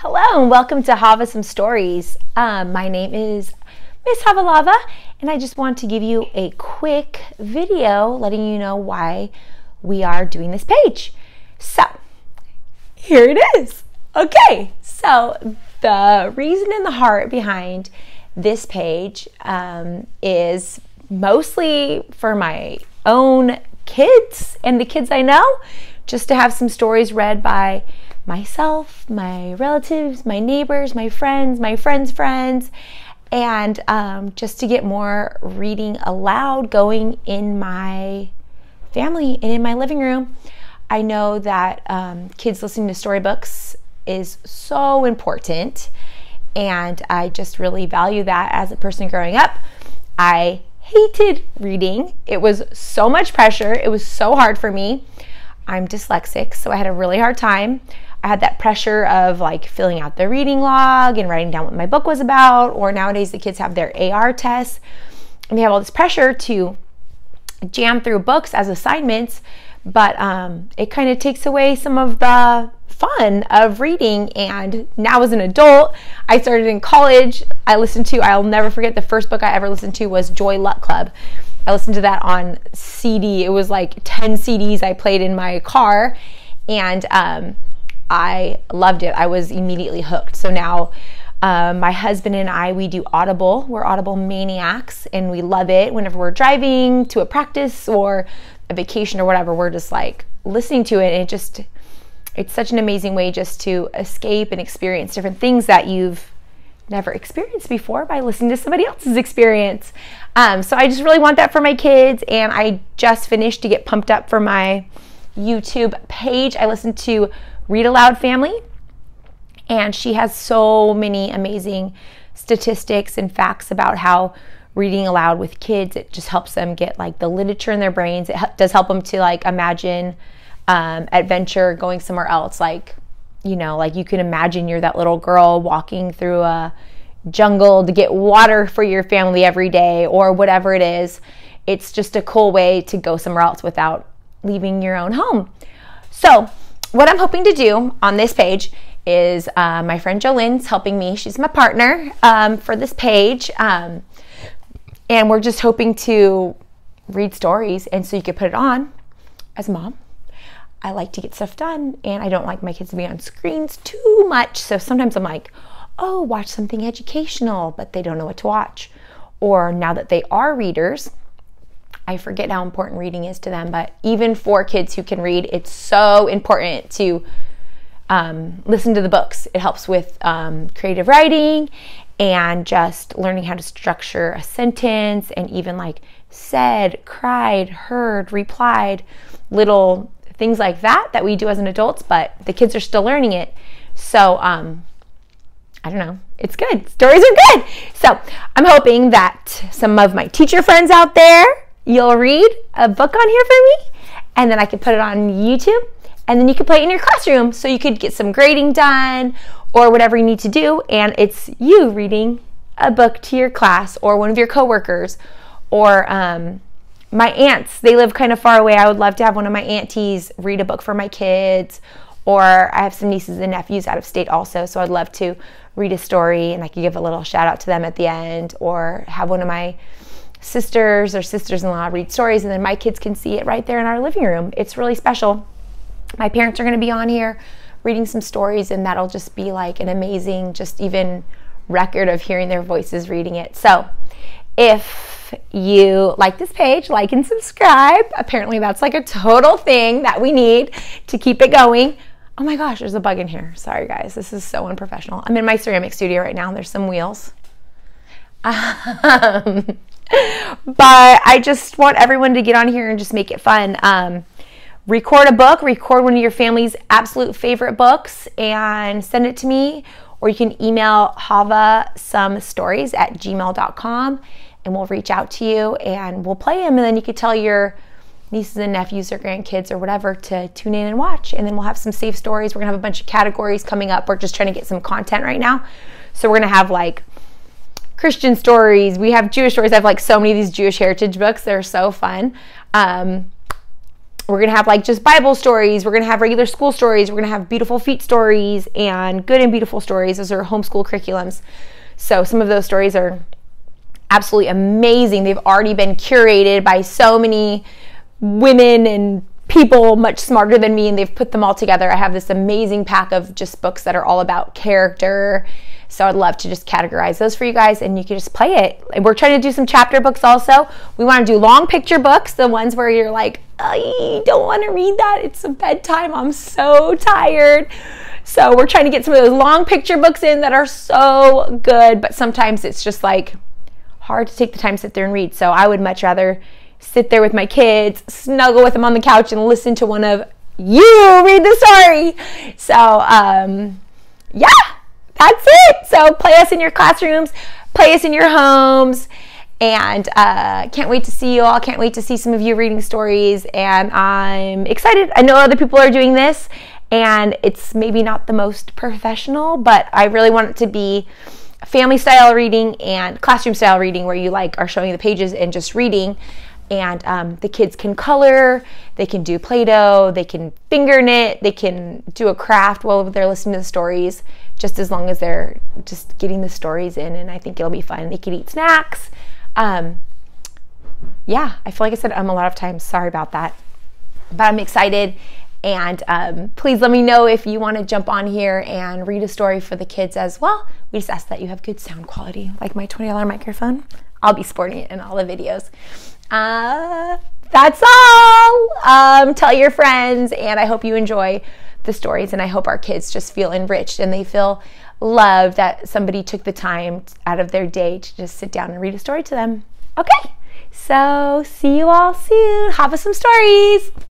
Hello and welcome to HavahSomeStories. My name is Miss HavahLava and I just want to give you a quick video letting you know why we are doing this page. So here it is. Okay, so the reason and the heart behind this page is mostly for my own kids and the kids I know, just to have some stories read by myself, my relatives, my neighbors, my friends' friends, and just to get more reading aloud going in my family and in my living room. I know that kids listening to storybooks is so important, and I just really value that as a person growing up. I hated reading. It was so much pressure. It was so hard for me. I'm dyslexic, so I had a really hard time. I had that pressure of like filling out the reading log and writing down what my book was about, or nowadays the kids have their AR tests and they have all this pressure to jam through books as assignments, but it kind of takes away some of the fun of reading. And now as an adult, I started in college. I'll never forget, the first book I ever listened to was Joy Luck Club. I listened to that on CD. It was like 10 CDs I played in my car, and I loved it. I was immediately hooked. So now my husband and I, we do Audible. We're Audible maniacs, and we love it. Whenever we're driving to a practice or a vacation or whatever, we're just like listening to it, and it's such an amazing way just to escape and experience different things that you've never experienced before by listening to somebody else's experience. So I just really want that for my kids, and I just finished to get pumped up for my YouTube page. I listened to Read Aloud Family, and she has so many amazing statistics and facts about how reading aloud with kids, it just helps them get like the literature in their brains. It does help them to like imagine adventure, going somewhere else. Like, you know, like you can imagine you're that little girl walking through a jungle to get water for your family every day, or whatever it is. It's just a cool way to go somewhere else without leaving your own home. So what I'm hoping to do on this page is my friend Jolynne's helping me. She's my partner for this page. And we're just hoping to read stories, and so you could put it on. As a mom, I like to get stuff done, and I don't like my kids to be on screens too much. So sometimes I'm like, oh, watch something educational, but they don't know what to watch. Or now that they are readers, I forget how important reading is to them, but even for kids who can read, it's so important to listen to the books. It helps with creative writing and just learning how to structure a sentence, and even like said, cried, heard, replied, little things like that we do as an adults, but the kids are still learning it. So I don't know, it's good. Stories are good. So I'm hoping that some of my teacher friends out there, you'll read a book on here for me, and then I could put it on YouTube, and then you could play it in your classroom, so you could get some grading done or whatever you need to do, and it's you reading a book to your class or one of your coworkers. Or my aunts, they live kind of far away. I would love to have one of my aunties read a book for my kids. Or I have some nieces and nephews out of state also, so I'd love to read a story, and I could give a little shout out to them at the end, or have one of my sisters or sisters-in-law read stories, and then my kids can see it right there in our living room. It's really special. My parents are going to be on here reading some stories, and that'll just be like an amazing, just even record of hearing their voices reading it. So if you like this page, like and subscribe. Apparently that's like a total thing that we need to keep it going. Oh my gosh, there's a bug in here. Sorry guys, this is so unprofessional. I'm in my ceramic studio right now. There's some wheels. But I just want everyone to get on here and just make it fun. Record a book, record one of your family's absolute favorite books, and send it to me. Or you can email HavahSomeStories@gmail.com, and we'll reach out to you and we'll play them. And then you could tell your nieces and nephews or grandkids or whatever to tune in and watch. And then we'll have some safe stories. We're gonna have a bunch of categories coming up. We're just trying to get some content right now. So we're gonna have like Christian stories. We have Jewish stories. I have like so many of these Jewish heritage books. They're so fun. We're going to have like just Bible stories. We're going to have regular school stories. We're going to have beautiful feet stories and good and beautiful stories. Those are homeschool curriculums. So some of those stories are absolutely amazing. They've already been curated by so many women and people much smarter than me, and they've put them all together. I have this amazing pack of just books that are all about character. So I'd love to just categorize those for you guys, and you can just play it. And we're trying to do some chapter books also. We want to do long picture books, the ones where you're like, I don't want to read that. It's a bedtime. I'm so tired. So we're trying to get some of those long picture books in that are so good, but sometimes it's just like hard to take the time to sit there and read. So I would much rather sit there with my kids, snuggle with them on the couch, and listen to one of you read the story. So yeah, that's it. So play us in your classrooms, play us in your homes, and can't wait to see you all. Can't wait to see some of you reading stories, and I'm excited. I know other people are doing this, and it's maybe not the most professional, but I really want it to be family style reading and classroom style reading, where you like are showing the pages and just reading. And the kids can color, they can do Play-Doh, they can finger knit, they can do a craft while they're listening to the stories, just as long as they're just getting the stories in, and I think it'll be fun. They can eat snacks. Yeah, I feel like I said a lot of times, sorry about that, but I'm excited. And please let me know if you want to jump on here and read a story for the kids as well. We just ask that you have good sound quality, like my $20 microphone. I'll be sporting it in all the videos. That's all. Tell your friends, and I hope you enjoy the stories, and I hope our kids just feel enriched and they feel loved that somebody took the time out of their day to just sit down and read a story to them. Okay, so see you all soon. Have some stories.